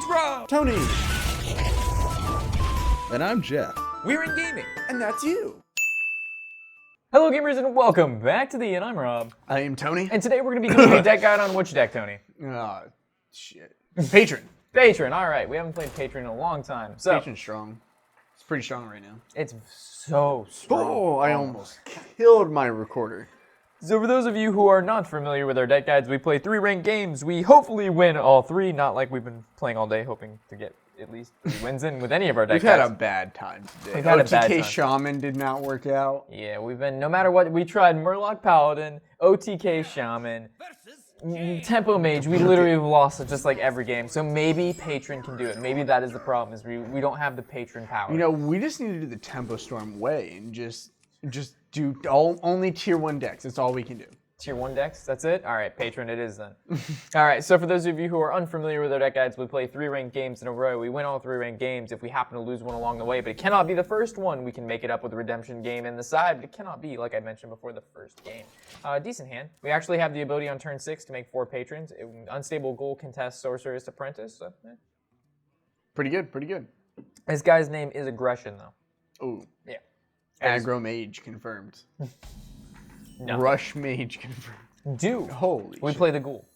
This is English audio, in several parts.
Rob. Tony. And I'm Jeff. We're in gaming. And that's you. Hello gamers and welcome back to the Inn. I'm Rob. I am Tony. And today we're going to be doing a deck guide on which deck, Tony? Ah, shit. Patron. Patron, alright. We haven't played Patron in a long time. So, Patron's strong. It's pretty strong right now. it's so strong. Oh, I almost killed my recorder. So for those of you who are not familiar with our deck guides, we play 3 ranked games. We hopefully win all 3, not like we've been playing all day hoping to get at least 3 wins in with any of our deck We've guides. had a bad time today. We've had a bad OTK time. Shaman did not work out. Yeah, we've been, no matter what, we tried Murloc Paladin, OTK Shaman, Tempo Mage. We literally have lost just like every game. So maybe Patron can do it. Maybe that is the problem, is we don't have the Patron power. You know, we just need to do the Tempo Storm way and just do only tier 1 decks. That's all we can do. Tier 1 decks, that's it? Alright, Patron it is then. Alright, so for those of you who are unfamiliar with our deck guides, we play 3 ranked games in a row. We win all 3 ranked games if we happen to lose one along the way, but it cannot be the first one. We can make it up with a redemption game in the side, but it cannot be, like I mentioned before, the first game. Decent hand. We actually have the ability on turn 6 to make 4 patrons. Unstable Ghoul, Contest, Sorceress, Apprentice. So, Pretty good, pretty good. This guy's name is Aggression, though. Ooh. Yeah. Aggro Mage confirmed. Nothing. Rush Mage confirmed. Dude, Holy we shit. play the Ghoul.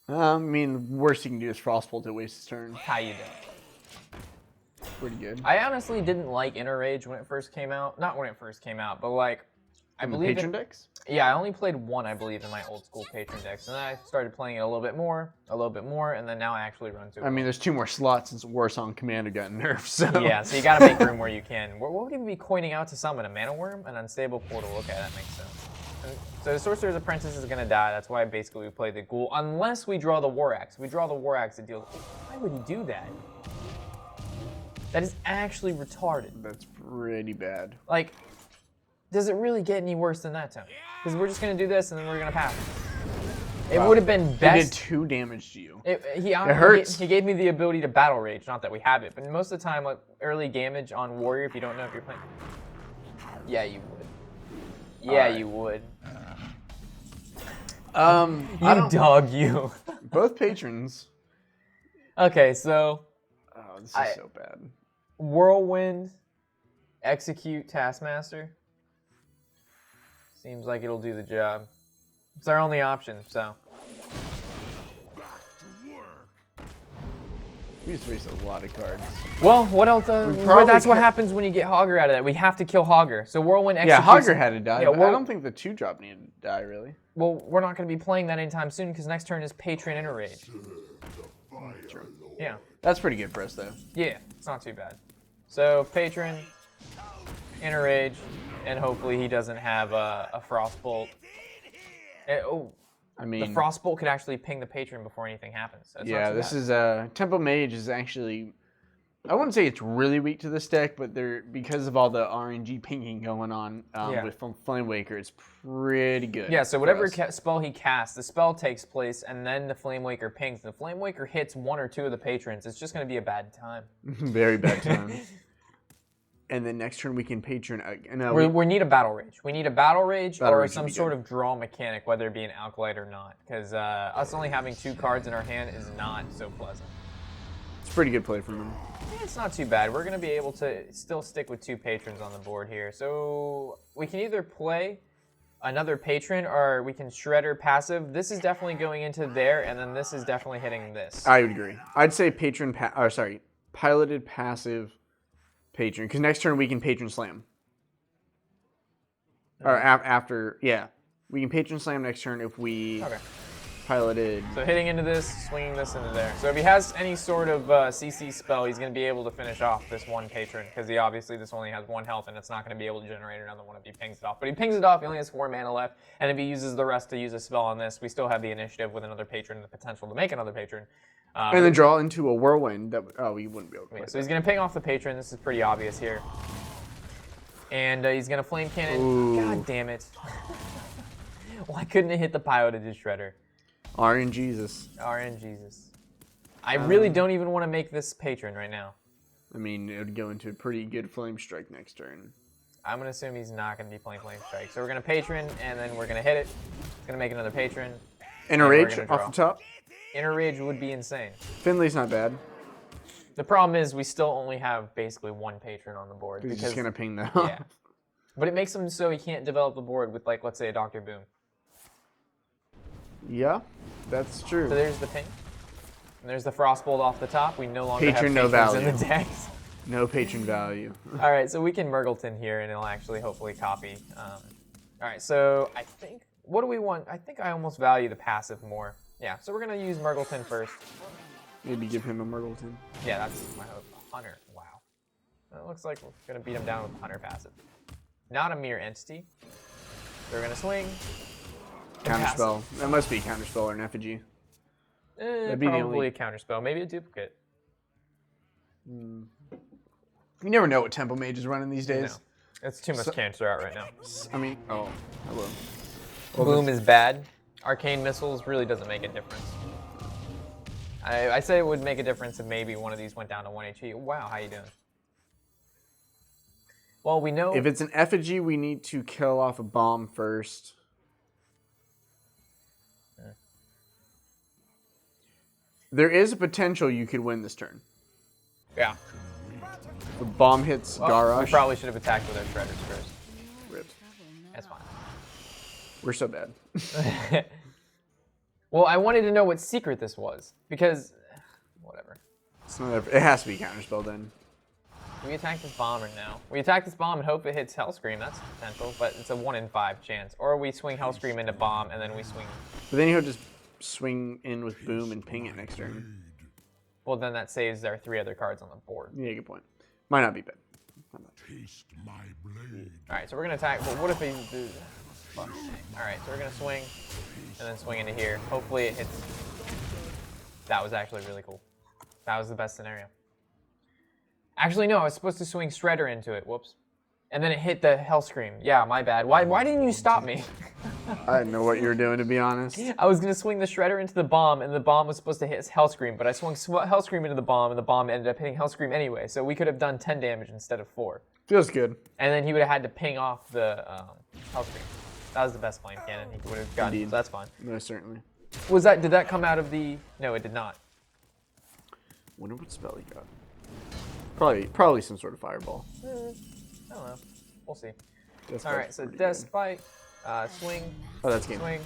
I mean, worst you can do is Frostbolt to waste his turn. How you doing? Pretty good. I honestly didn't like Inner Rage when it first came out. Not when it first came out, but like, I believe Patron decks? Yeah, I only played 1, I believe, in my old school Patron decks, and then I started playing it a little bit more, and then now I actually run 2. I mean, there's 2 more slots since Warshack Commander got nerfed, so... Yeah, so you gotta make room where you can. What would we be coining out to summon? A Mana Worm? An Unstable Portal? Okay, that makes sense. And so the Sorcerer's Apprentice is gonna die, that's why basically we play the Ghoul, unless we draw the War Axe. If we draw the War Axe, it deals... Why would he do that? That is actually retarded. That's pretty bad. Like, does it really get any worse than that, Tony? Because we're just going to do this and then we're going to pass. It would have been best. He did 2 damage to you. It hurts. He gave me the ability to Battle Rage. Not that we have it, but most of the time, like early damage on Warrior, if you don't know if you're playing. Yeah, you would. Yeah, you would. Dog, you. Both patrons. Okay, so. Oh, this is so bad. Whirlwind, Execute Taskmaster. Seems like it'll do the job. It's our only option, so. We just wasted a lot of cards. Well, what else? probably That's what could- happens when you get Hogger out of that. We have to kill Hogger. So Whirlwind Yeah, executes. Hogger had to die, Yeah, but I don't think the 2-drop needed to die, really. Well, we're not going to be playing that anytime soon because next turn is Patron Inner Rage. True. Yeah. That's pretty good for us, though. Yeah, it's not too bad. So Patron, Inner Rage, and hopefully he doesn't have a Frostbolt. I mean... The Frostbolt could actually ping the Patron before anything happens. So it's not too this bad. is Tempo Mage is actually, I wouldn't say it's really weak to this deck, but because of all the RNG pinging going on with Flame Waker, it's pretty good. Yeah, so whatever for us. spell he casts, the spell takes place, and then the Flame Waker pings. The Flame Waker hits 1 or 2 of the patrons. It's just going to be a bad time. Very bad time. And then next turn we can Patron. We need a Battle Rage. We need a Battle Rage Battle or Rage would some be sort good. of draw mechanic, whether it be an Alkalite or not. Because us only having 2 cards in our hand is not so pleasant. It's a pretty good play from him. Yeah, it's not too bad. We're going to be able to still stick with 2 patrons on the board here. So we can either play another patron or we can Shredder passive. This is definitely going into there, and then this is definitely hitting this. I would agree. I'd say piloted passive Patron, because next turn we can Patron Slam. Or after, yeah. We can Patron Slam next turn if we piloted. So hitting into this, swinging this into there. So if he has any sort of CC spell, he's going to be able to finish off this 1 patron, because obviously this only has 1 health, and it's not going to be able to generate another one if he pings it off. But he pings it off, he only has 4 mana left, and if he uses the rest to use a spell on this, we still have the initiative with another patron and the potential to make another patron. And then draw into a Whirlwind that we wouldn't be able to play. So he's going to ping off the patron. This is pretty obvious here. And he's going to Flame Cannon. Ooh. God damn it. Why couldn't it hit the piloted Shredder? RN Jesus. RN Jesus. I really don't even want to make this patron right now. I mean, it would go into a pretty good Flame Strike next turn. I'm going to assume he's not going to be playing Flame Strike. So we're going to patron, and then we're going to hit it. It's going to make another patron. Inner And we're Rage gonna off draw. the top. Inner Rage would be insane. Finley's not bad. The problem is we still only have basically one patron on the board. He's just gonna ping them. Yeah. But it makes him so he can't develop the board with, like, let's say a Dr. Boom. Yeah, that's true. So there's the ping. And there's the Frostbolt off the top. We no longer Patron, have no patrons value. in the decks. No patron value. All right, so we can Murgleton here, and it'll actually hopefully copy. All right, so I think, what do we want? I think I almost value the passive more. Yeah, so we're going to use Murgleton first. Maybe give him a Murgleton. Yeah, that's my hope. Hunter, wow. It looks like we're going to beat him down with Hunter passive. Not a mere entity. They're going to swing. Counterspell. That must be a counterspell or an effigy. That'd be probably a counterspell, maybe a duplicate. You never know what Tempo Mage is running these days. No. It's too much cancer out right now. I mean, oh, hello. Boom is bad. Arcane Missiles really doesn't make a difference. I say it would make a difference if maybe one of these went down to 1 HP. Wow, how you doing? Well, we know... If it's an effigy, we need to kill off a bomb first. There is a potential you could win this turn. Yeah. The bomb hits Garrosh. We probably should have attacked with our Shredders first. Ripped. That's fine. We're so bad. Well, I wanted to know what secret this was, because... Whatever. It's not it has to be counterspell then. We attack this bomb right now. We attack this bomb and hope it hits Hellscream. That's potential, but it's a 1 in 5 chance. Or we swing Hellscream into bomb, and then we swing... But then he'll just swing in with Boom and ping it next turn. Well, then that saves our 3 other cards on the board. Yeah, good point. Might not be bad. Taste my blade. Alright, so we're going to attack, but what if we do... Alright, so we're going to swing, and then swing into here. Hopefully it hits... That was actually really cool. That was the best scenario. Actually, no, I was supposed to swing Shredder into it. Whoops. And then it hit the Hellscream. Yeah, my bad. Why didn't you stop me? I didn't know what you were doing, to be honest. I was going to swing the Shredder into the bomb, and the bomb was supposed to hit Hellscream, but I swung Hellscream into the bomb, and the bomb ended up hitting Hellscream anyway, so we could have done 10 damage instead of 4. Feels good. And then he would have had to ping off the Hellscream. That was the best flame cannon he would have gotten, Indeed. so that's fine. Most certainly. Did that come out of the... No, it did not. Wonder what spell he got. Probably some sort of fireball. I don't know. We'll see. Death All right, so Despite, swing, Oh, that's game. swing,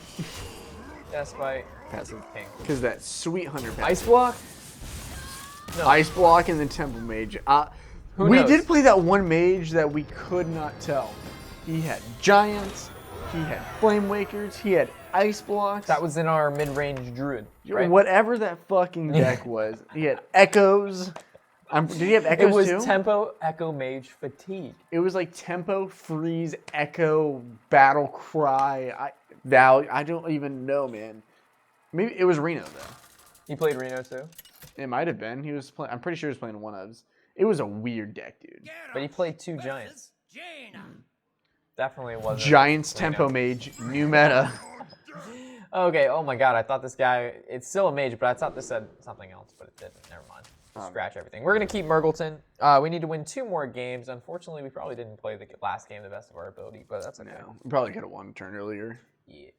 Despite, Passive. ping. Because that sweet hunter passive. Ice block? No. Ice block and the Temple Mage. Who we knows? did play that one mage that we could not tell. He had giants, he had flame wakers, he had ice blocks. That was in our mid-range druid, right? Whatever that fucking deck was. He had echoes. Did he have It echoes was too? Tempo, Echo, Mage, Fatigue. It was like tempo, freeze, echo, battle cry. I don't even know, man. Maybe it was Reno though. He played Reno too, It might have been. He was playing. I'm pretty sure he was playing one ofs. It was a weird deck, dude. but he played 2 giants. Definitely wasn't. Giants, Reno. tempo mage, new meta. Okay, oh my god, I thought this guy, it's still a mage, but I thought this said something else, but it didn't. Never mind. Scratch everything. We're going to keep Murgleton. We need to win 2 more games. Unfortunately, we probably didn't play the last game the best of our ability, but that's okay. No, we probably could have won a turn earlier. Yeah.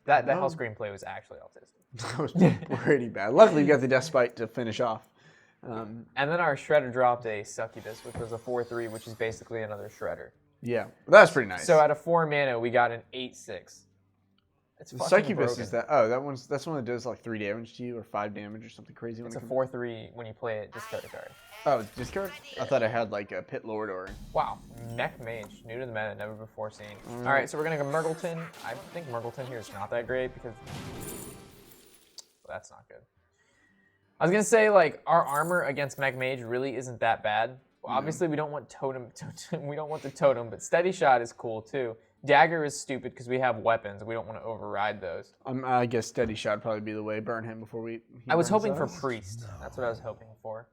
That Hellscream play was actually autistic. That was pretty bad. Luckily, we got the Despite to finish off. And then our Shredder dropped a Succubus, which was a 4/3, which is basically another Shredder. Yeah, that was pretty nice. So out of 4 mana, we got an 8/6. It's the fucking Succubus broken. is that? Oh, that's one that does like 3 damage to you or 5 damage or something crazy. It's a 4/3 when you play it. Discard a card. Oh, discard? I thought I had like a Pit Lord or. Wow, Mech Mage, new to the meta, never before seen. All right, so we're gonna go Murgleton. I think Murgleton here is not that great because that's not good. I was gonna say like our armor against Mech Mage really isn't that bad. Well, obviously we don't want totem. We don't want the totem, but Steady Shot is cool too. Dagger is stupid because we have weapons. We don't want to override those. I guess Steady Shot would probably be the way. Burn him before we. I was hoping for Priest. That's what I was hoping for.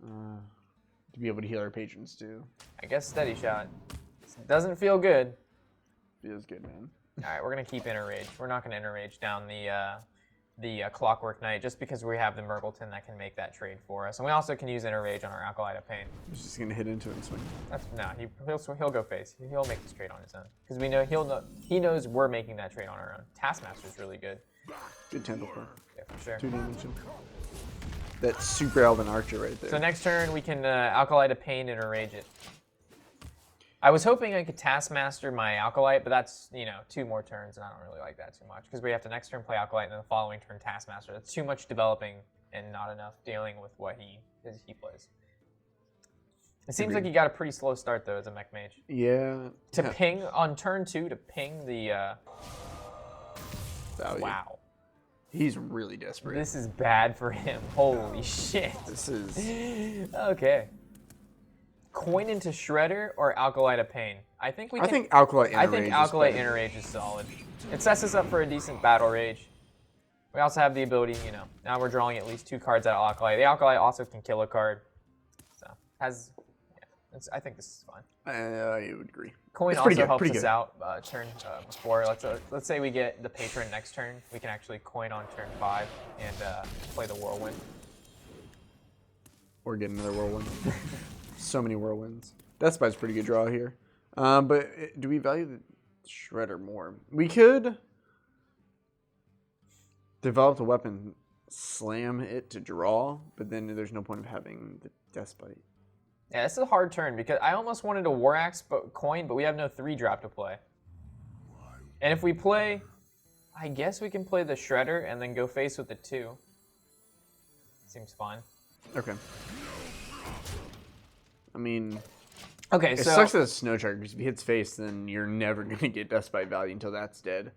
To be able to heal our patrons too. I guess Steady Shot. Doesn't feel good. Feels good, man. All right, we're gonna keep Inner Rage. We're not gonna Inner Rage down the Clockwork Knight just because we have the Murgleton that can make that trade for us, and we also can use Inner Rage on our Acolyte of Pain. He's just gonna hit into it and swing. He'll go face. He'll make this trade on his own because we know he knows we're making that trade on our own. Taskmaster's really good. Good tempo play. Yeah, for sure. 2 damage. That super elven archer right there. So next turn we can Alkalite a Pain and Enrage it. I was hoping I could Taskmaster my Alkalite, but that's, 2 more turns, and I don't really like that too much, because we have to next turn play Alkalite, and then the following turn Taskmaster. That's too much developing and not enough dealing with what he plays. It seems like you got a pretty slow start, though, as a Mech Mage. Yeah. To ping, on turn 2, to ping the... Value. Wow. He's really desperate. This is bad for him. Holy shit. This is... Okay. Coin into Shredder or Alkalite of Pain? I think Alkalite Inner I think Rage Alkalite is Inner Rage is solid. It sets us up for a decent battle rage. We also have the ability, now we're drawing at least 2 cards out of Alkalite. The Alkalite also can kill a card. So, I think this is fine. I would agree. Coin also helps us out turn 4. Let's say we get the Patron next turn. We can actually coin on turn 5 and play the Whirlwind. Or get another Whirlwind. So many Whirlwinds. Death Spite's a pretty good draw here. But do we value the Shredder more? We could develop the weapon, slam it to draw, but then there's no point of having the Death Spite. Yeah, this is a hard turn because I almost wanted a War Axe coin, but we have no 3-drop to play. And if we play, I guess we can play the Shredder and then go face with the 2. Seems fine. Okay. I mean, okay, it so sucks that it's Snow Charger because if he hits face, then you're never going to get Death Spite value until that's dead.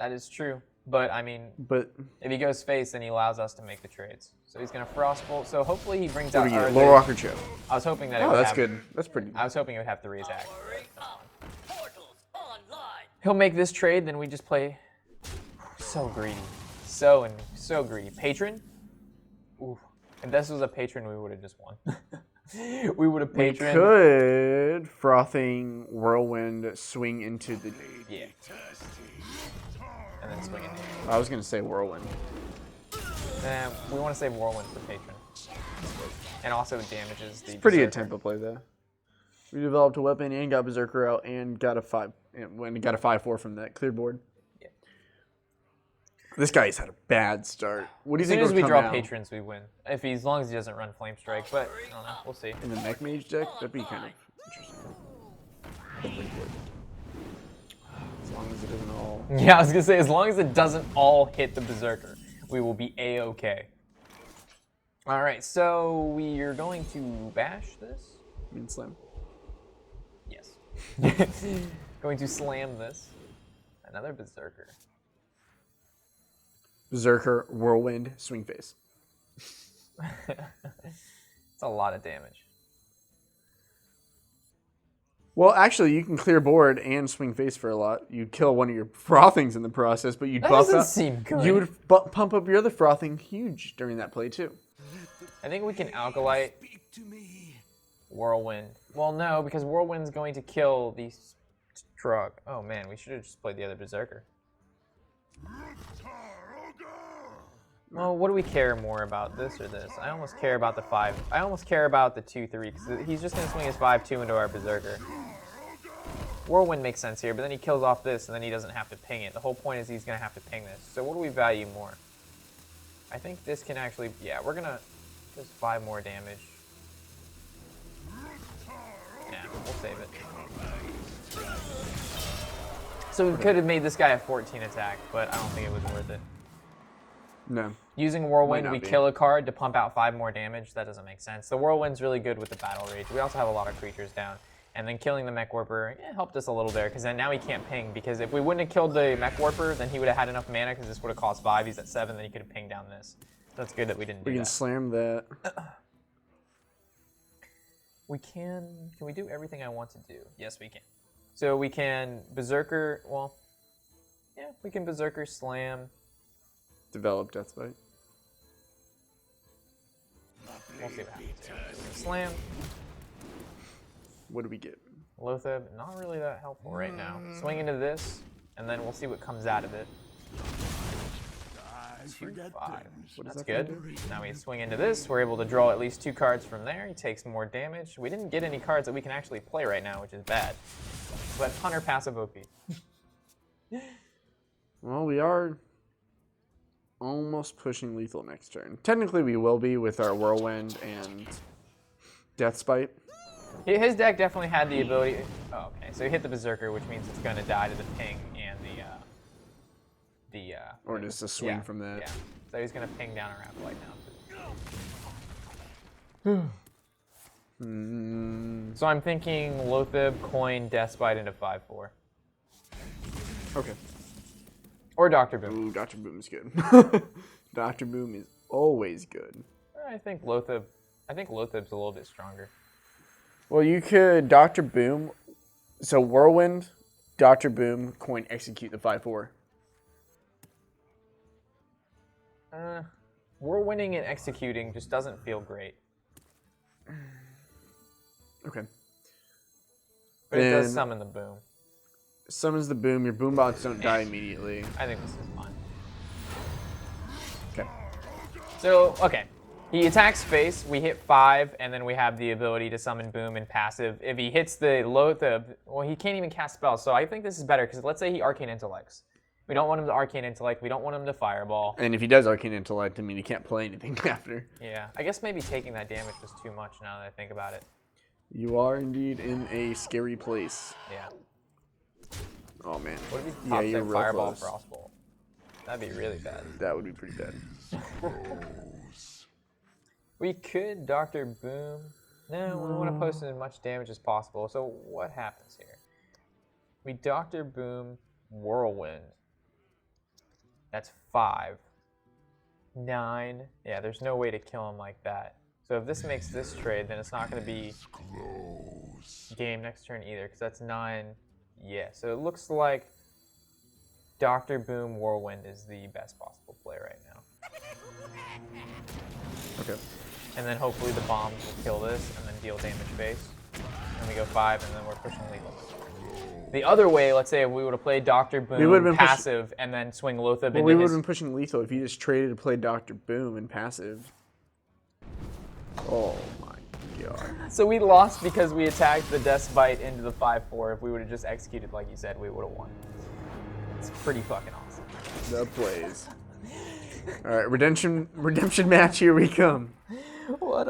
that is true. But, I mean, But if he goes face, then he allows us to make the trades. So he's going to Frostbolt. So hopefully he brings out our... Lower Walker Choke. I was hoping that it Oh, would that's have, good. That's pretty. I was hoping it would have the Raise Act. He'll make this trade, then we just play... So greedy. So greedy. Patron? Ooh. If this was a Patron, we would have just won. We would have Patron. We could Frothing Whirlwind swing into the... Yeah. And then swing into it. I was going to say Whirlwind. We want to save Whirlwind for Patron. And also it damages the Pretty good Berserker. tempo play though. We developed a weapon and got Berserker out and got a 5/4 from that clear board. Yeah. This guy's had a bad start. What do you think? As soon as we will draw come out Patrons, we win. As long as he doesn't run Flame Strike, but I don't know. We'll see. in the Mech Mage deck? That'd be kind of interesting. That's pretty good. As long as it doesn't all. Yeah, I was gonna say as long as it doesn't all hit the Berserker, we will be a-okay. All right, so we are going to bash this. I mean, slam. Yes. Going to slam this. Another Berserker. Berserker, Whirlwind, Swing Face. It's a lot of damage. Well, actually, you can clear board and Swing Face for a lot. You'd kill one of your Frothings in the process, but you'd That buff doesn't up. seem good. You would pump up your other Frothing huge during that play too. I think we can Alkalite Whirlwind. Well, no, because Whirlwind's going to kill the Strug. Oh man, we should have just played the other Berserker. Well, what do we care more about, this or this? I almost care about the 5. I almost care about the 2/3 because he's just going to swing his 5/2 into our Berserker. Whirlwind makes sense here, but then he kills off this and then he doesn't have to ping it. The whole point is he's going to have to ping this. So what do we value more? I think this can actually, yeah, we're going to just 5 more damage. Yeah, we'll save it. So we could have made this guy a 14 attack, but I don't think it was worth it. No. Using Whirlwind, Might we not be. kill a card to pump out 5 more damage. That doesn't make sense. The Whirlwind's really good with the Battle Rage. We also have a lot of creatures down. And then killing the Mech Warper helped us a little there, because then now he can't ping. Because if we wouldn't have killed the Mech Warper, then he would have had enough mana, because this would have cost 5. He's at 7, then he could have pinged down this. So that's good that we didn't do We can that. slam that. We can we do everything I want to do? Yes, we can. So we can Berserker, well, yeah, we can Berserker Slam. Develop Death Bite. We'll see what happens here. Slam. What do we get? Lotheb, not really that helpful right now. Swing into this, and then we'll see what comes out of it. 2/5. That's good. Now we swing into this. We're able to draw at least 2 cards from there. He takes more damage. We didn't get any cards that we can actually play right now, which is bad. But Hunter passive OP. Well, we are almost pushing lethal next turn. Technically, we will be with our Whirlwind and Death Spite. His deck definitely had the ability. Oh, okay. So he hit the Berserker, which means it's going to die to the ping and the. Or just a swing from that. Yeah. So he's going to ping down around like now. So I'm thinking Loatheb, Coin, Deathbite into 5/4. Okay. Or Dr. Boom. Ooh, Dr. Boom is good. Dr. Boom is always good. I think Loatheb's a little bit stronger. Well, you could Dr. Boom. So Whirlwind, Dr. Boom, Coin, execute the 5/4. Whirlwinding and executing just doesn't feel great. Okay. But it does summon the boom. Summons the boom. Your boom bots don't die immediately. I think this is fine. Okay. So, okay. He attacks face, we hit 5, and then we have the ability to summon boom and passive. If he hits the well, he can't even cast spells, so I think this is better, because let's say he Arcane Intellects. We don't want him to Arcane Intellect, we don't want him to Fireball. And if he does Arcane Intellect, I mean, he can't play anything after. Yeah, I guess maybe taking that damage was too much now that I think about it. You are indeed in a scary place. Yeah. Oh, man. What if he pops you're a real Fireball close. Frostbolt? That'd be really bad. That would be pretty bad. We could Dr. Boom. No, we want to post as much damage as possible. So what happens here? We Dr. Boom, Whirlwind. That's 5. 9. Yeah, there's no way to kill him like that. So if this makes this trade, then it's not going to be game next turn either, because that's 9. Yeah, so it looks like Dr. Boom, Whirlwind is the best possible play right now. Okay. And then hopefully the bombs will kill this and then deal damage base. And we go 5 and then we're pushing lethal. The other way, let's say if we would have played Dr. Boom passive and then swing Loatheb into we would have been pushing lethal if you just traded to play Dr. Boom and passive. Oh my god. So we lost because we attacked the Deathbite into the 5/4. If we would have just executed like you said, we would have won. It's pretty fucking awesome. The plays. Alright, redemption match, here we come.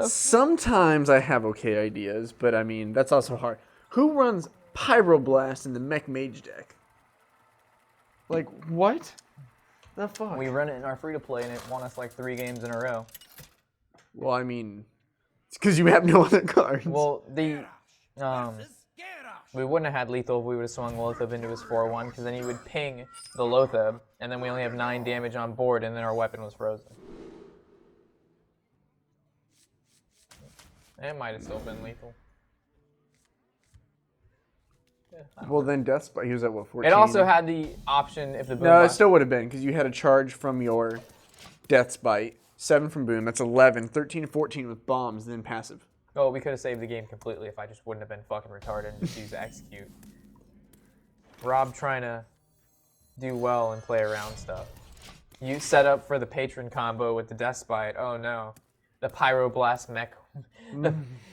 Sometimes I have okay ideas, but I mean, that's also hard. Who runs Pyroblast in the Mech Mage deck? Like, what the fuck? We run it in our free-to-play and it won us like 3 games in a row. Well, I mean, it's because you have no other cards. Well, we wouldn't have had lethal if we would have swung Loatheb into his 4/1, because then he would ping the Loatheb, and then we only have 9 damage on board, and then our weapon was frozen. It might have still been lethal. Yeah, well, then Deathbite, he was at what, 14? It also had the option if the boom. No, it still would have been, because you had a charge from your Deathbite, 7 from boom, that's 11, 13, 14 with bombs, then passive. Oh, we could have saved the game completely if I just wouldn't have been fucking retarded and just used execute. Rob trying to do well and play around stuff. You set up for the Patron combo with the Deathbite. Oh no. The Pyroblast Mech.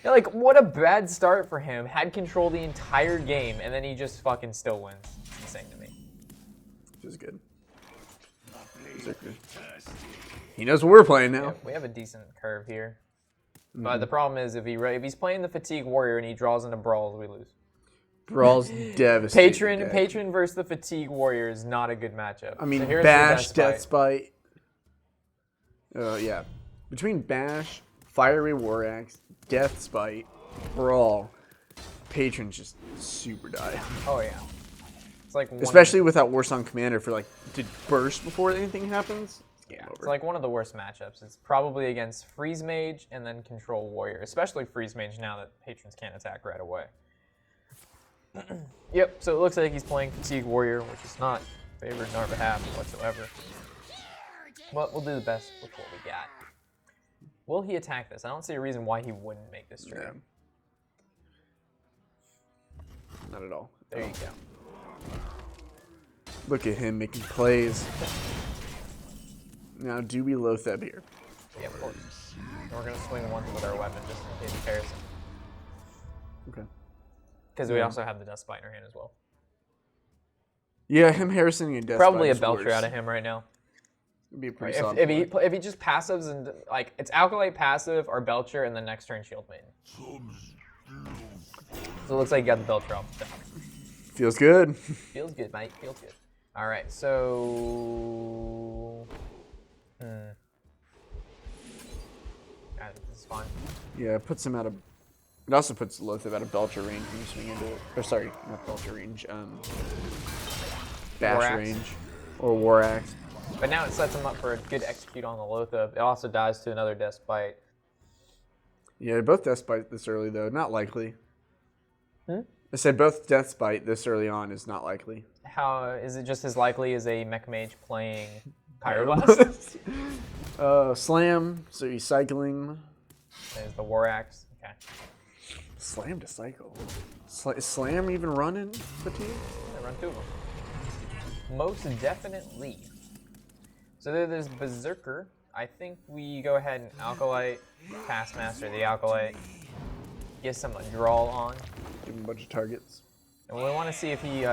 Like, what a bad start for him. Had control the entire game, and then he just fucking still wins. It's insane to me. Which is good. He knows what we're playing now. Yeah, we have a decent curve here. But the problem is, if he's playing the Fatigue Warrior and he draws into Brawls, we lose. Brawl's devastating. Patron versus the Fatigue Warrior is not a good matchup. I mean, so Bash, Deathbite. Yeah. Between Bash, Fiery War Axe, Deathbite, Brawl, Patron's just super die. Oh, yeah. It's like especially without Warsong Commander for, like, to burst before anything happens. Yeah, it's like one of the worst matchups. It's probably against Freeze Mage and then Control Warrior, especially Freeze Mage now that Patrons can't attack right away. Yep, so it looks like he's playing Fatigue Warrior, which is not favored in our behalf whatsoever. But we'll do the best with what we got. Will he attack this? I don't see a reason why he wouldn't make this trade. No. Not at all. There you go. Look at him making plays. Now, do we Loatheb here? Yeah, of course. And we're going to swing once with our weapon just in case Harrison. Okay. Because we also have the Deathbite in our hand as well. Yeah, him Harrison and Deathbite. Probably a Belcher out of him right now. It'd be a pretty Right, solid if he just passives and like it's Alkalite passive or Belcher and then next turn Shield Maiden. So it looks like you got the Belcher off the top. Feels good. Feels good, mate. Feels good. All right, so. I think this is fine. Yeah, it puts him out of. It also puts Lothar out of Belcher range when you swing into it. Or sorry, not Belcher range. Bash War Axe. range. Or War Axe. But now it sets him up for a good execute on the Lothar. It also dies to another Despite. Yeah, both Death Bite this early though. Not likely. Hmm? I said both Death Bite this early on is not likely. How is it just as likely as a Mech Mage playing Pyroblast? Slam, so he's cycling. There's the War Axe. Okay. Slam to cycle. Is Slam even running fatigue? I run two of them. Most definitely. So there's Berserker. I think we go ahead and Alkalite, Taskmaster the Alkalite, get some draw on. Give him a bunch of targets. And we want to see if he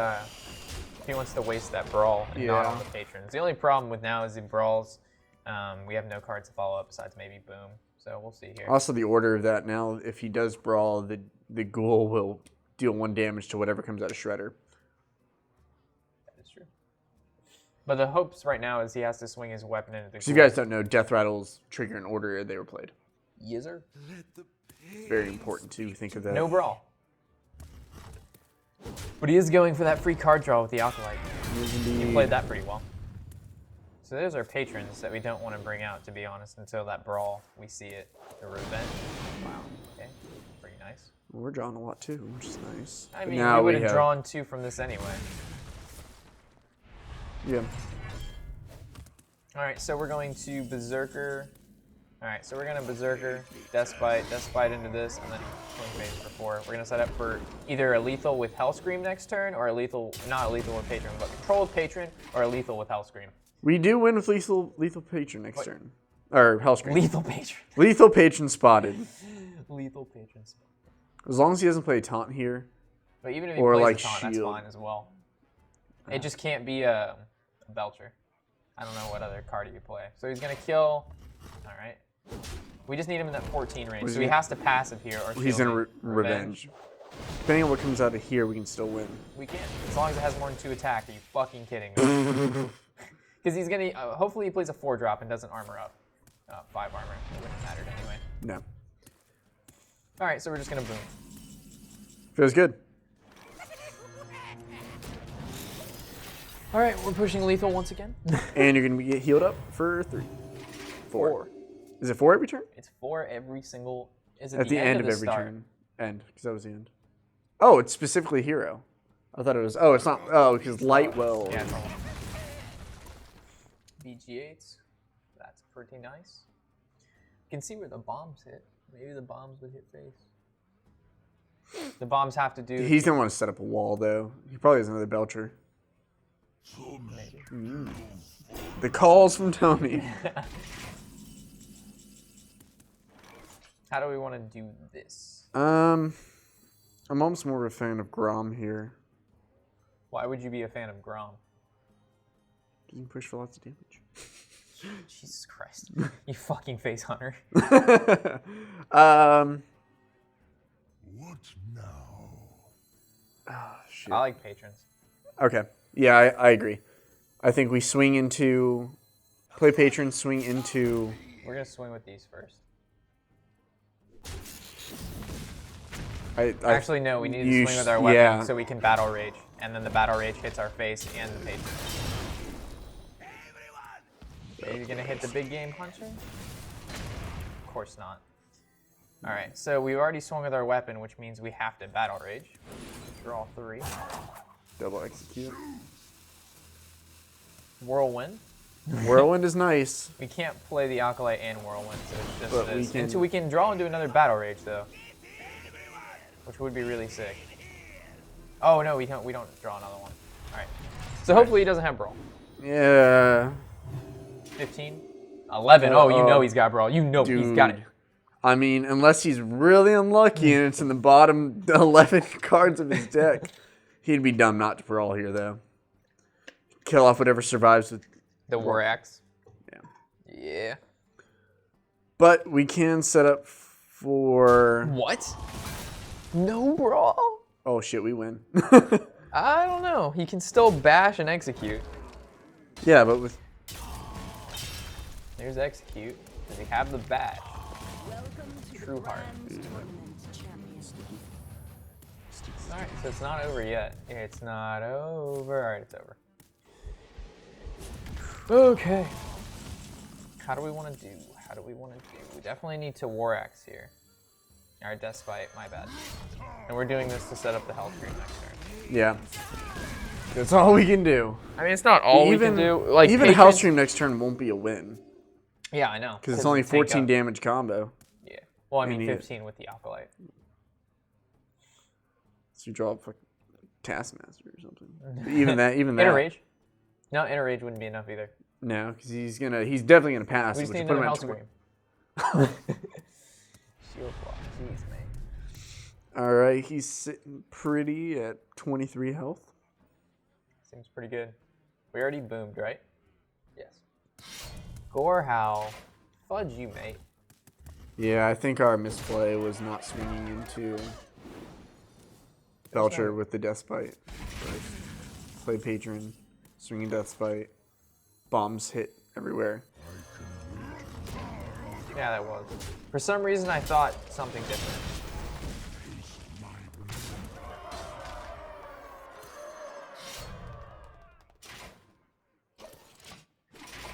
wants to waste that Brawl and not on the Patrons. The only problem with now is the Brawls, we have no cards to follow up besides maybe Boom. So we'll see here. Also, the order of that now, if he does Brawl, the Ghoul will deal 1 damage to whatever comes out of Shredder. That is true. But the hopes right now is he has to swing his weapon into the So you guys don't know, Death Rattles trigger in order they were played. Yizzer. Very important to think of that. No Brawl. But he is going for that free card draw with the Alkalite. He played that pretty well. So there's our Patrons that we don't want to bring out, to be honest, until that Brawl, we see it. The Revenge. Wow, okay, pretty nice. We're drawing a lot too, which is nice. I mean, we would have drawn 2 from this anyway. Yeah. All right, so we're going to Berserker. All right, so we're going to Berserker, Despite into this, and then swing phase for 4. We're going to set up for either a lethal with Hellscream next turn, or a lethal, not a lethal with Patron, but controlled Patron, or a lethal with Hellscream. We do win with lethal Patron next turn. Or Hellscream. Lethal Patron. Lethal Patron spotted. Lethal Patron spotted. As long as he doesn't play Taunt here. But even if he Or plays like a taunt, that's Shield. fine as well. It just can't be a Belcher. I don't know what other card he could play. So he's going to kill. All right. We just need him in that 14 range. So he has to passive here. Or He's Shield in it. Revenge. Depending on what comes out of here, we can still win. We can. As long as it has more than 2 attack. Are you fucking kidding me? Because he's going to, hopefully he plays a 4-drop and doesn't armor up. 5 armor. It wouldn't have mattered anyway. No. All right, so we're just going to boom. Feels good. All right, we're pushing lethal once again. And you're going to get healed up for 3. 4. Is it 4 every turn? It's 4 every single. Is it At the end of the every start? turn. End, because that was the end. Oh, it's specifically hero. I thought it was. Oh, it's not. Oh, because Lightwell. Yeah, it's all. BG8s. That's pretty nice. You can see where the bombs hit. Maybe the bombs would hit face. The bombs have to do. He's going to want to set up a wall, though. He probably has another Belcher. Maybe. The calls from Tony. How do we want to do this? I'm almost more of a fan of Grom here. Why would you be a fan of Grom? You can push for lots of damage. Jesus Christ. You fucking face hunter. What now? Oh, shit. I like patrons. Okay. Yeah, I agree. I think we swing into... Play Patron, swing into... We're going to swing with these first. Actually, no, we need to swing with our weapon so we can battle rage. And then the battle rage hits our face and the patron. Are you going to hit the big game hunter? Of course not. Alright, so we already swung with our weapon, which means we have to battle rage. Draw 3. Double execute. Whirlwind. Whirlwind is nice. We can't play the Alkalite and Whirlwind, so it's just But this. we can- Until we can draw into another battle rage, though. Which would be really sick. Oh, no, we don't draw another one. Alright. So hopefully he doesn't have Brawl. Yeah. 15? 11. Oh, you know he's got Brawl. You know Dude. he's got it. I mean, unless he's really unlucky and it's in the bottom 11 cards of his deck. He'd be dumb not to brawl here, though. Kill off whatever survives with... The War Axe. Yeah. But we can set up for... What? No brawl? Oh shit, we win. I don't know. He can still bash and execute. Yeah, but with... There's execute. Does he have the bat? True heart. Alright, so it's not over yet. It's not over. Alright, it's over. Okay. How do we want to do? How do we want to do? We definitely need to War Axe here. Alright, Despite, my bad. And we're doing this to set up the health tree next turn. Yeah. That's all we can do. I mean, it's not all we can do. Like, even Health Stream next turn won't be a win. Yeah, I know. Because it's only 14 damage combo. Yeah. Well, I mean, 15 with the Alkalite. So you draw up like Taskmaster or something. Even that. Inner Rage? No, Inner Rage wouldn't be enough either. No, because he's definitely gonna pass. We just which need will put another him Health at Scream. Shield block. Jeez, man. All right, he's sitting pretty at 23 health. Seems pretty good. We already boomed, right? Yes. Gorehowl. Fudge you, mate. Yeah, I think our misplay was not swinging into Belcher with the Deathbite. Play Patron, swinging Deathbite, bombs hit everywhere. Yeah, that was. For some reason, I thought something different.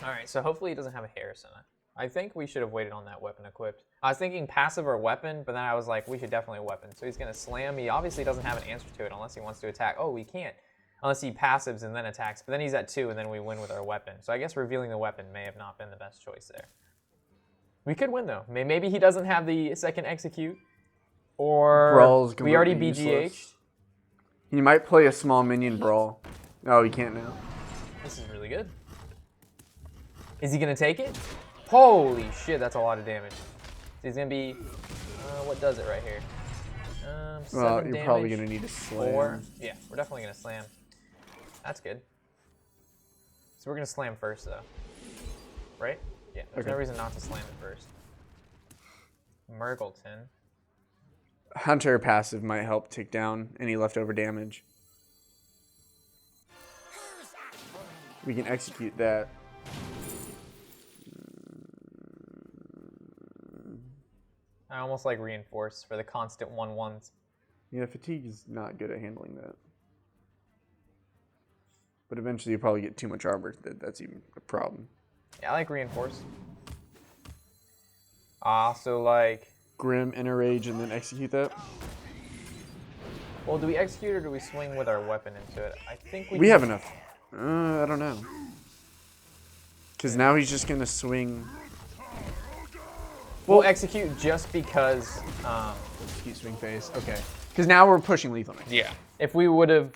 Alright, so hopefully he doesn't have a Harrison. I think we should have waited on that weapon equipped. I was thinking passive or weapon, but then I was like, we should definitely weapon. So he's going to slam. He obviously doesn't have an answer to it unless he wants to attack. Oh, we can't. Unless he passives and then attacks. But then he's at 2 and then we win with our weapon. So I guess revealing the weapon may have not been the best choice there. We could win though. Maybe he doesn't have the second execute. Or Brawl's we already useless. BGH'd. He might play a small minion brawl. Oh, he can't now. This is really good. Is he going to take it? Holy shit, that's a lot of damage. He's going to be... what does it right here? 7 Well, you're damage, probably going to need to slam. 4. Yeah, we're definitely going to slam. That's good. So we're going to slam first, though. Right? Yeah, there's no reason not to slam it first. Murgleton. Hunter passive might help take down any leftover damage. We can execute that. I almost like Reinforce for the constant 1/1s. Yeah, fatigue is not good at handling that. But eventually you probably get too much armor that's even a problem. Yeah, I like Reinforce. Also like... Grim, Inner Rage, and then execute that? Well, do we execute or do we swing with our weapon into it? I think we have enough. I don't know. Because now he's just going to swing... We'll execute just because... Execute swing face. Okay. Because now we're pushing lethal next. Yeah. If we would have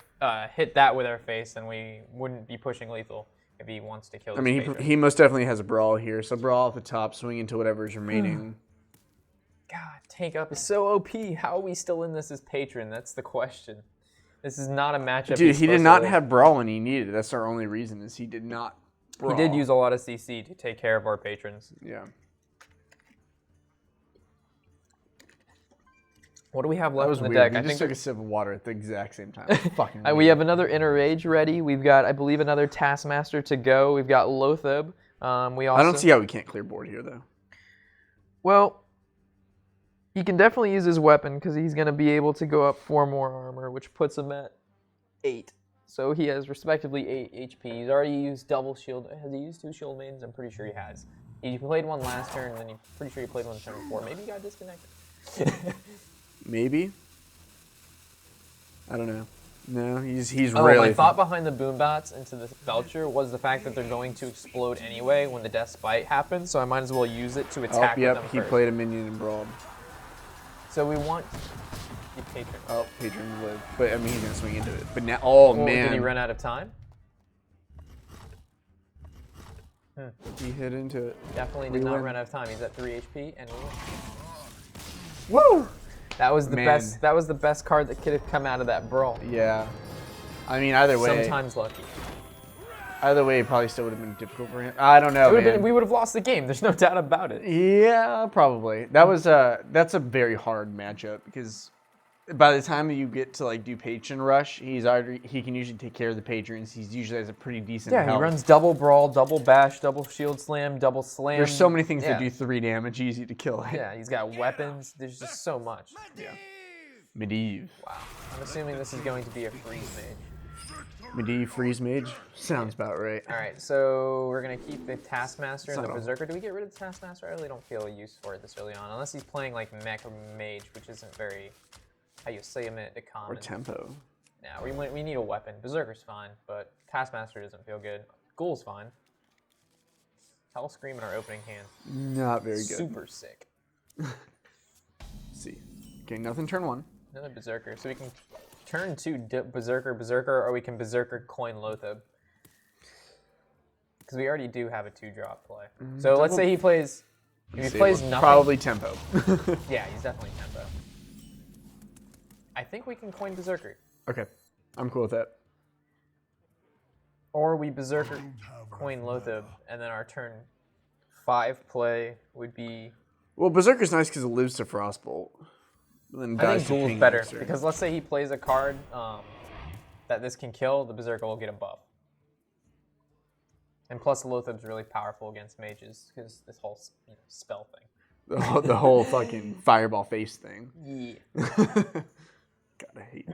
hit that with our face, then we wouldn't be pushing lethal if he wants to kill. I mean, he most definitely has a brawl here. So brawl at the top, swing into whatever's remaining. God, tank up is so OP. How are we still in this as Patron? That's the question. This is not a matchup. Dude, he did not have brawl when he needed it. That's our only reason is he did not brawl. He did use a lot of CC to take care of our patrons. Yeah. What do we have left That was in the weird. deck? We just took a sip of water at the exact same time. Fucking we weird. have another Inner Rage ready. We've got, I believe, another Taskmaster to go. We've got Lotheb. We also... I don't see how we can't clear board here, though. Well, he can definitely use his weapon because he's going to be able to go up 4 more armor, which puts him at 8. So he has respectively 8 HP. He's already used double shield. Has he used 2 shield maidens? I'm pretty sure he has. He played one last turn, and then I'm pretty sure he played one turn before. Maybe he got disconnected. Maybe. I don't know. No, he's Oh, really... my thought behind the boom bats into the Belcher was the fact that they're going to explode anyway when the Death Bite happens, so I might as well use it to attack with them he first. played a minion and brawled. So we want the Patron. Oh, Patron lived. But, I mean, he's going to swing into it. But now... Oh, Well, man. did he run out of time? He hit into it. Definitely We did not win. run out of time. He's at 3 HP, and we win. Woo! That was the Man. best. That was the best card that could have come out of that brawl. Yeah. I mean, either way... Sometimes lucky. Either way, it probably still would have been difficult for him. I don't know, man. We would have lost the game. There's no doubt about it. Yeah, probably. That's a very hard matchup because by the time you get to like do patron rush, he can usually take care of the patrons. He's usually has a pretty decent Yeah, health. he runs double brawl, double bash, double shield slam, double slam. There's so many things Yeah. that do 3 damage, easy to kill it. Yeah, he's got weapons. There's just so much. Yeah. Medivh. Wow. I'm assuming this is going to be a freeze mage. Medivh freeze mage sounds about right. All right, so we're gonna keep the Taskmaster and the Subtle. Berserker. Do we get rid of the Taskmaster? I really don't feel a use for it this early on, unless he's playing like Mech or Mage, which isn't very, how you say it to common. Or tempo. Now we need a weapon. Berserker's fine, but Taskmaster doesn't feel good. Ghoul's fine. Hell Scream in our opening hand. Not very good. Super sick. Let's see. Okay, nothing turn 1. Another Berserker, so we can turn 2 Berserker, or we can Berserker coin Lothab. Because we already do have a 2-drop play. So let's say he plays. If he plays nothing. Probably tempo. Yeah, he's definitely tempo. I think we can coin Berserker. Okay, I'm cool with that. Or we Berserker coin Lothab, and then our turn 5 play would be. Well, Berserker's nice because it lives to Frostbolt. Then I dies think to Ghoul's ping better, next turn. because let's say he plays a card that this can kill, the Berserker will get a buff. And plus, Lothab's really powerful against mages, because this whole spell thing. The whole fucking fireball face thing. Yeah. God, I hate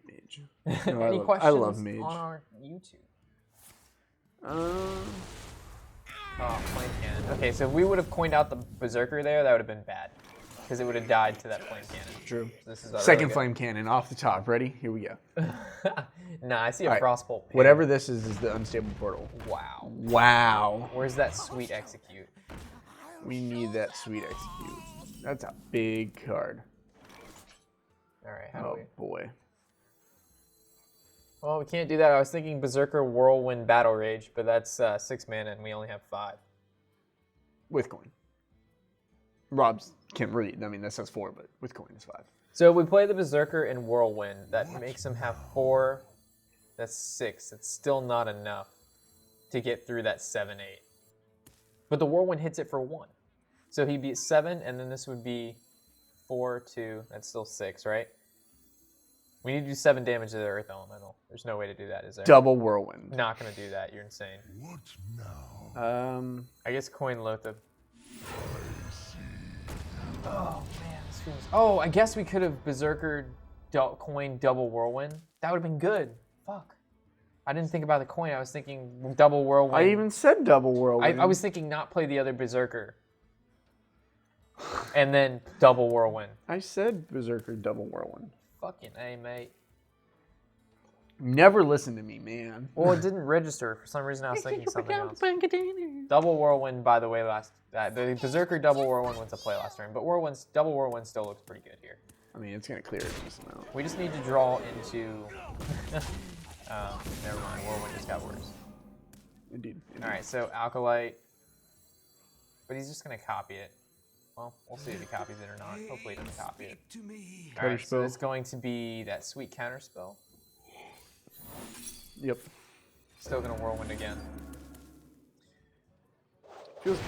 Mage. No, Any I questions love Mage. on our YouTube? Oh, Flame Cannon. Okay, so if we would have coined out the Berserker there, that would have been bad. Because it would have died to that Flame Cannon. True. This is Second flame cannon off the top. Ready? Here we go. Nah, I see a All right. Frostbolt. Pin. Whatever this is the unstable portal. Wow. Wow. Where's that sweet execute? We need that sweet execute. That's a big card. All right, how do Oh we? boy. Well, we can't do that. I was thinking Berserker Whirlwind Battle Rage, but that's 6 mana and we only have 5. With coin. Rob's can't really. I mean, that says 4, but with coin is 5. So if we play the Berserker in Whirlwind, that makes him have 4. That's 6. It's still not enough to get through that 7/8. But the Whirlwind hits it for 1. So he'd be at 7, and then this would be 4, 2. That's still 6, right? We need to do 7 damage to the Earth Elemental. There's no way to do that, is there? Double whirlwind. Not going to do that. You're insane. What now? I guess coin Lothab. Oh, man. This feels... Oh, I guess we could have Berserker coin double Whirlwind. That would have been good. Fuck. I didn't think about the coin. I was thinking double Whirlwind. I even said double whirlwind. I was thinking not play the other Berserker. And then double Whirlwind. I said Berserker double whirlwind. Fucking A, mate. Never listen to me, man. Well, it didn't register. For some reason, I was thinking something else. Double Whirlwind, by the way, the Berserker double Whirlwind went to play last turn, but double Whirlwind still looks pretty good here. I mean, it's gonna clear a decent amount. We just need to draw into... never mind, Whirlwind just got worse. Indeed. Alright, so Alkalite. But he's just going to copy it. Well, we'll see if he copies it or not. Hopefully he doesn't copy it. Alright, so it's going to be that sweet counter spell. Yep. Still going to Whirlwind again. Feels good.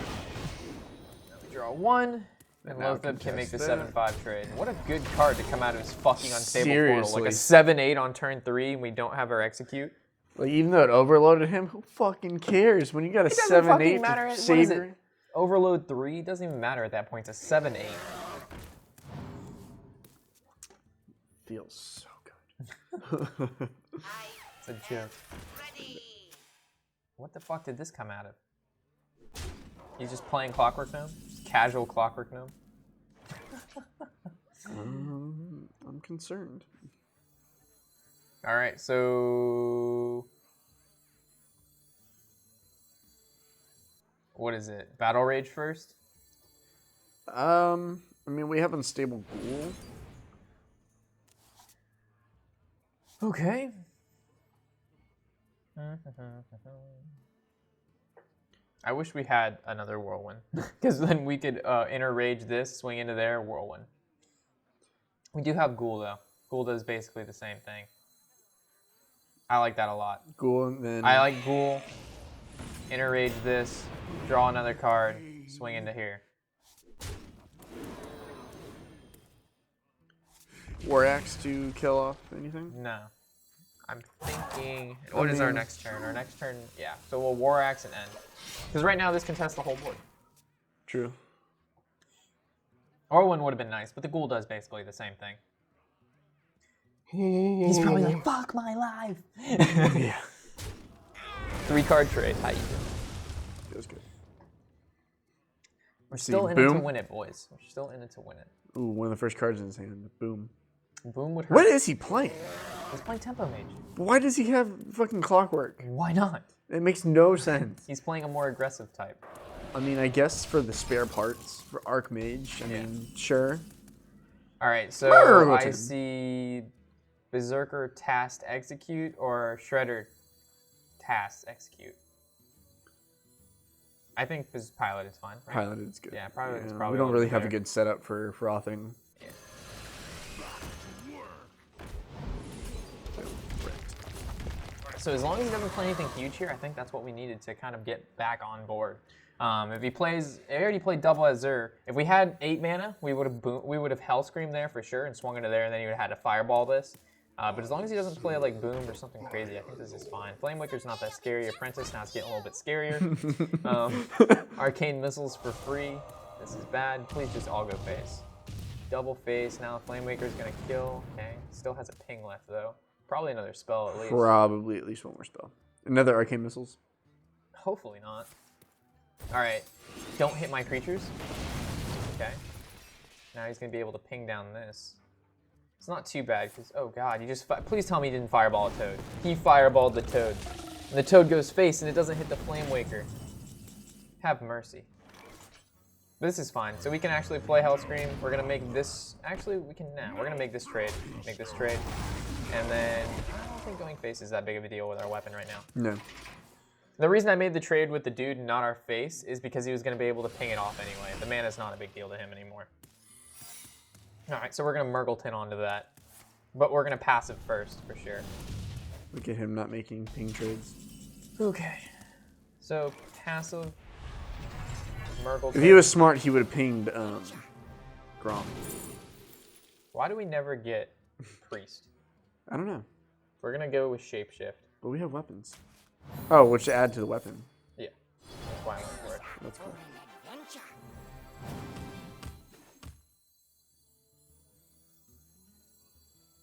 Now we draw 1. And Now Lothab can make the contest 7/5 trade. What a good card to come out of his fucking unstable portal. Like a Seriously. 7/8 on turn 3 and we don't have our execute. Like, even though it overloaded him, who fucking cares? When you got a It doesn't 7/8 fucking matter. to What is save it? your... Overload 3 doesn't even matter at that point. It's a 7/8. Feels so good. It's a joke. What the fuck did this come out of? He's just playing Clockwork Gnome? Just casual Clockwork Gnome? I'm concerned. Alright, so... What is it? Battle Rage first? I mean, we have unstable ghoul. Okay. I wish we had another Whirlwind. Because then we could inner rage this, swing into there, Whirlwind. We do have Ghoul, though. Ghoul does basically the same thing. I like that a lot. Ghoul, and then... I like Ghoul. Inner Rage this. Draw another card. Swing into here. War Axe to kill off anything? No. I'm thinking... What is our next turn? Our next turn... Yeah. So we'll War Axe and end. Because right now this contests the whole board. True. Or one would have been nice, but the Ghoul does basically the same thing. He's probably like, fuck my life. Yeah. 3-card trade. How you doing? Feels good. We're still in it to win it, boys. We're still in it to win it. Ooh, one of the first cards in his hand. Boom. Boom would hurt. What is he playing? He's playing Tempo Mage. Why does he have fucking Clockwork? Why not? It makes no sense. He's playing a more aggressive type. I mean, I guess for the spare parts, for Archmage, I mean, sure. All right, so Murder. I see Berserker Task Execute or Shredder Task Execute. I think Pilot is fine. Right? Pilot is good. Yeah, Pilot is probably. We don't really have a better. good setup for frothing. Yeah. So as long as he doesn't play anything huge here, I think that's what we needed to kind of get back on board. If he plays, he already played double Azure. If we had 8 mana, we would have Hell Scream there for sure and swung into there, and then he would have had to Fireball this. But as long as he doesn't play like Boom or something crazy, I think this is fine. Flamewaker's not that scary. Apprentice, now it's getting a little bit scarier. Arcane Missiles for free. This is bad. Please just all go face. Double face. Now Flamewaker's gonna kill. Okay. Still has a ping left though. Probably another spell at least. Probably at least one more spell. Another Arcane Missiles. Hopefully not. Alright. Don't hit my creatures. Okay. Now he's gonna be able to ping down this. It's not too bad, because, oh god, you just, please tell me he didn't Fireball a Toad. He Fireballed the Toad. And the Toad goes face, and it doesn't hit the Flamewaker. Have mercy. This is fine. So we can actually play Hellscream. We're going to make this, actually, we can now. We're going to make this trade. Make this trade. And then, I don't think going face is that big of a deal with our weapon right now. No. The reason I made the trade with the dude, not our face, is because he was going to be able to ping it off anyway. The mana's not a big deal to him anymore. Alright, so we're going to Murgleton onto that. But we're going to passive first, for sure. Look at him not making ping trades. Okay. So, passive, Murgleton. If he was smart, he would have pinged Grom. Why do we never get Priest? I don't know. We're going to go with Shapeshift. But we have weapons. Oh, which add to the weapon. Yeah. That's why I went for it. That's cool.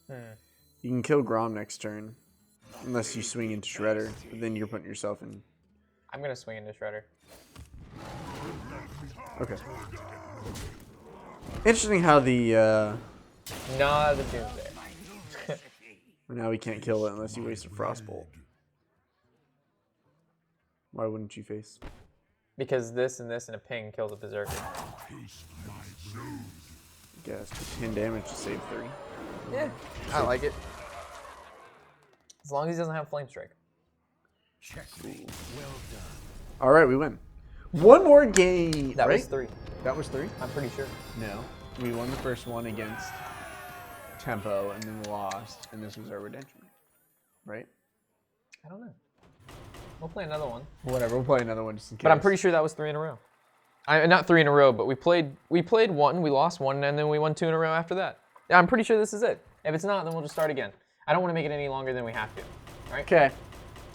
You can kill Grom next turn, unless you swing into Shredder. But then you're putting yourself in. I'm gonna swing into Shredder. Okay. Interesting how the. Nah, the Doomsday. Now we can't kill it unless you waste a Frostbolt. Why wouldn't you face? Because this and a ping kills a Berserker. Guess 10 damage to save 3. Yeah, I like it. As long as he doesn't have Flame Strike. All right, we win. One more game. That right? was 3. That was 3? I'm pretty sure. No. We won the first one against Tempo, and then we lost, and this was our redemption. Right? I don't know. We'll play another one. Whatever, we'll play another one just in case. But I'm pretty sure that was 3 in a row. Not 3 in a row, but we played 1, we lost 1, and then we won 2 in a row after that. Yeah, I'm pretty sure this is it. If it's not, then we'll just start again. I don't want to make it any longer than we have to. All right? Okay.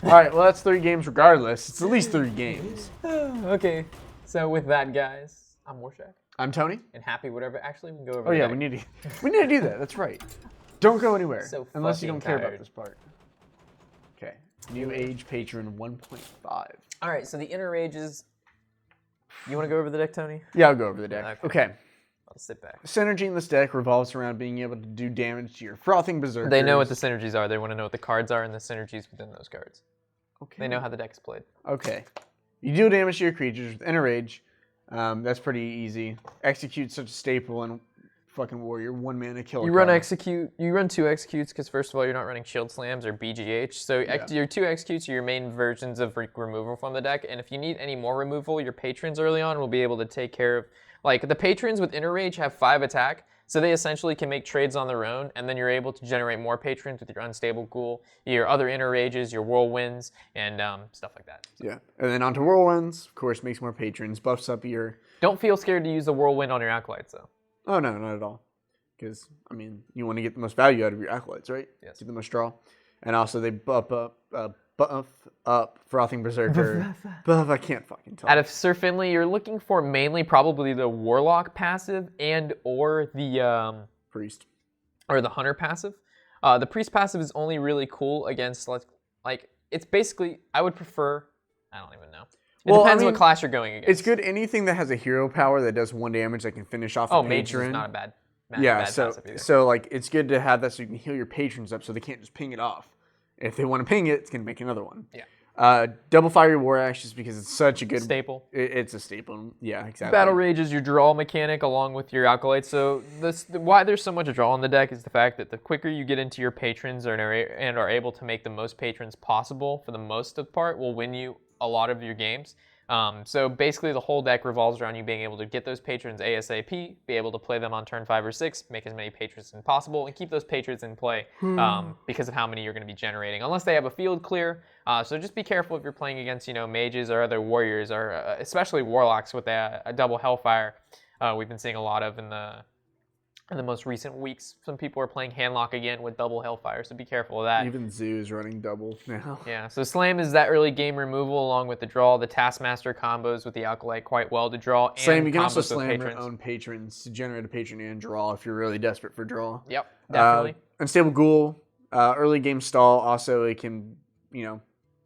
All right, well, that's 3 games regardless. It's at least 3 games. Okay. So with that, guys, I'm Warshack. I'm Tony. And happy whatever. Actually, we can go over Oh, yeah, there. we need to do that. That's right. Don't go anywhere. So unless you fucking don't care about tired. this part. Okay. New Age Patron 1.5. All right, so the Inner Rages. You want to go over the deck, Tony? Yeah, I'll go over the deck. Okay. I'll sit back. Synergy in this deck revolves around being able to do damage to your Frothing Berserkers. They know what the synergies are. They want to know what the cards are and the synergies within those cards. Okay. They know how the deck's played. Okay. You deal damage to your creatures with Inner Rage. That's pretty easy. Execute's such a staple in fucking Warrior. 1 mana kill. You run execute. You run 2 executes because first of all, you're not running Shield Slams or BGH. So your 2 executes are your main versions of removal from the deck. And if you need any more removal, your patrons early on will be able to take care of. Like the patrons with Inner Rage have 5 attack. So they essentially can make trades on their own, and then you're able to generate more patrons with your unstable ghoul, your other inner rages, your whirlwinds, and stuff like that. Yeah, and then onto whirlwinds, of course, makes more patrons, buffs up your... Don't feel scared to use the whirlwind on your acolytes, though. Oh, no, not at all. Because, I mean, you want to get the most value out of your acolytes, right? Yes. Get the most draw. And also they buff up Frothing Berserker. Buff, I can't fucking tell. Out of Sir Finley, you're looking for mainly probably the Warlock passive and or the Priest. Or the Hunter passive. The Priest passive is only really cool against like it's basically I would prefer I don't even know. It depends what class you're going against. It's good anything that has a hero power that does 1 damage that can finish off a patron. Mage is not a bad passive either. So like it's good to have that so you can heal your patrons up so they can't just ping it off. If they want to ping it, it's going to make another one. Yeah. Double fire war axe just because it's such a good staple. It's a staple. Yeah, exactly. Battle Rage is your draw mechanic along with your acolytes. So why there's so much draw on the deck is the fact that the quicker you get into your patrons and are able to make the most patrons possible for the most of the part will win you a lot of your games. So basically the whole deck revolves around you being able to get those patrons ASAP, be able to play them on turn 5 or 6, make as many patrons as possible, and keep those patrons in play because of how many you're going to be generating, unless they have a field clear. So just be careful if you're playing against, mages or other warriors, or especially warlocks with a double hellfire. We've been seeing a lot of in the most recent weeks. Some people are playing handlock again with double hellfire, so be careful of that. Even Zoo's running double now. Yeah, so Slam is that early game removal along with the draw. The Taskmaster combos with the Acolyte quite well to draw. And Slam, you can also slam your own patrons to generate a patron and draw if you're really desperate for draw. Yep, definitely. Unstable Ghoul, early game stall. Also, it can,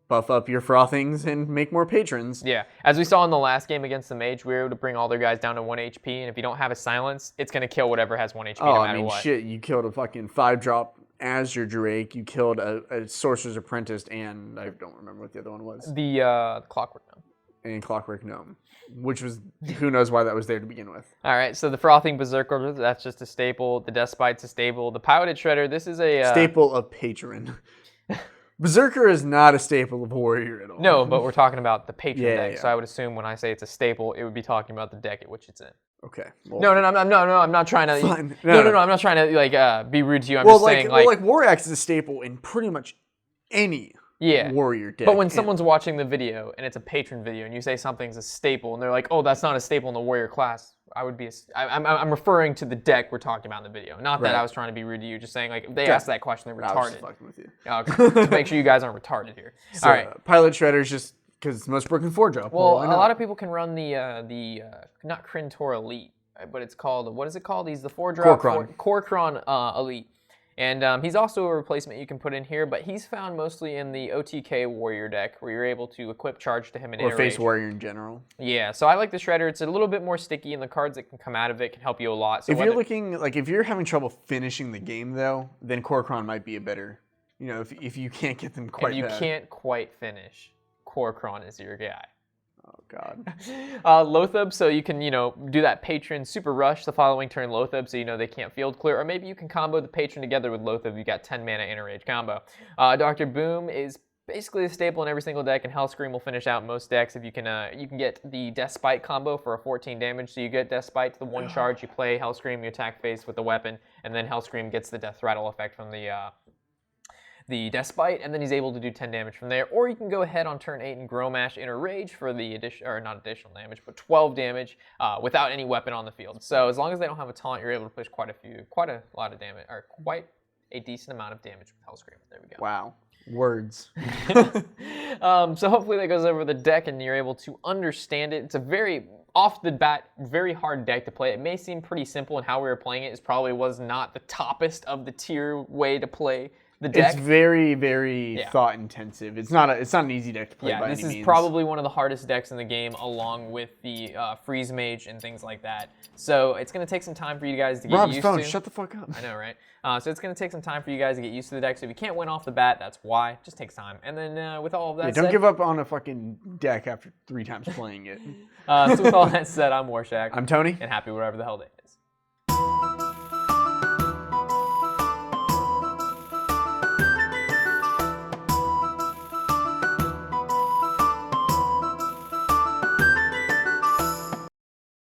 buff up your frothings and make more patrons. Yeah, as we saw in the last game against the Mage, we were able to bring all their guys down to 1 HP, and if you don't have a silence, it's going to kill whatever has 1 HP no matter what. Shit, you killed a fucking 5-drop as your Drake, you killed a Sorcerer's Apprentice, and I don't remember what the other one was. The Clockwork Gnome. And Clockwork Gnome, which was, who knows why that was there to begin with. All right, so the Frothing Berserker, that's just a staple. The Despite's a staple. The Piloted Shredder, this is a... staple of Patron. Berserker is not a staple of Warrior at all. No, but we're talking about the Patron deck, yeah. So I would assume when I say it's a staple, it would be talking about the deck at which it's in. Okay. Well, no, I'm not trying to... Fine. No, I'm not trying to be rude to you. I'm just saying War Axe is a staple in pretty much any Warrior deck. But when someone's watching the video and it's a Patron video and you say something's a staple and they're like, oh, that's not a staple in the Warrior class, I'm referring to the deck we're talking about in the video. Not that I was trying to be rude to you, just saying if they asked that question, they're retarded. I was just fucking with you. Okay. To make sure you guys aren't retarded here. So, all right. Pilot Shredder is just because it's the most broken 4-drop. Well, a lot of people can run the not Krintor Elite, but it's called, what is it called? He's the 4-drop Korkron Elite. And he's also a replacement you can put in here, but he's found mostly in the OTK Warrior deck, where you're able to equip Charge to him and or face Warrior in general. Yeah, so I like the Shredder. It's a little bit more sticky, and the cards that can come out of it can help you a lot. So if you're looking, if you're having trouble finishing the game, though, then Korkron might be a better, if you can't get them quite bad. If you can't quite finish, Korkron is your guy. Oh, God. Lothub, so you can, do that Patron Super Rush the following turn Lothub, so they can't field clear. Or maybe you can combo the Patron together with Lothub. You got 10 mana Inner Rage combo. Dr. Boom is basically a staple in every single deck, and Hellscream will finish out most decks. If you can get the Despite combo for a 14 damage. So you get Despite to the 1 charge, you play Hellscream, you attack face with the weapon, and then Hellscream gets the Death Rattle effect from the Despite, and then he's able to do 10 damage from there. Or you can go ahead on turn 8 and Growmash Inner Rage for the not additional damage, but 12 damage without any weapon on the field. So as long as they don't have a taunt, you're able to push quite a lot of damage, or quite a decent amount of damage with Hellscream. There we go. Wow. Words. So hopefully that goes over the deck and you're able to understand it. It's a very, off the bat, very hard deck to play. It may seem pretty simple, and how we were playing it probably was not the toppest of the tier way to play the deck. It's very, very thought intensive. It's not an easy deck to play by any means. This is probably one of the hardest decks in the game, along with the Freeze Mage and things like that. So it's going to take some time for you guys to get used to. Shut the fuck up. I know, right? So it's going to take some time for you guys to get used to the deck. So if you can't win off the bat, that's why. It just takes time. And then with all of that said... don't give up on a fucking deck after 3 times playing it. So with all that said, I'm Warshack. I'm Tony. And happy whatever the hell day.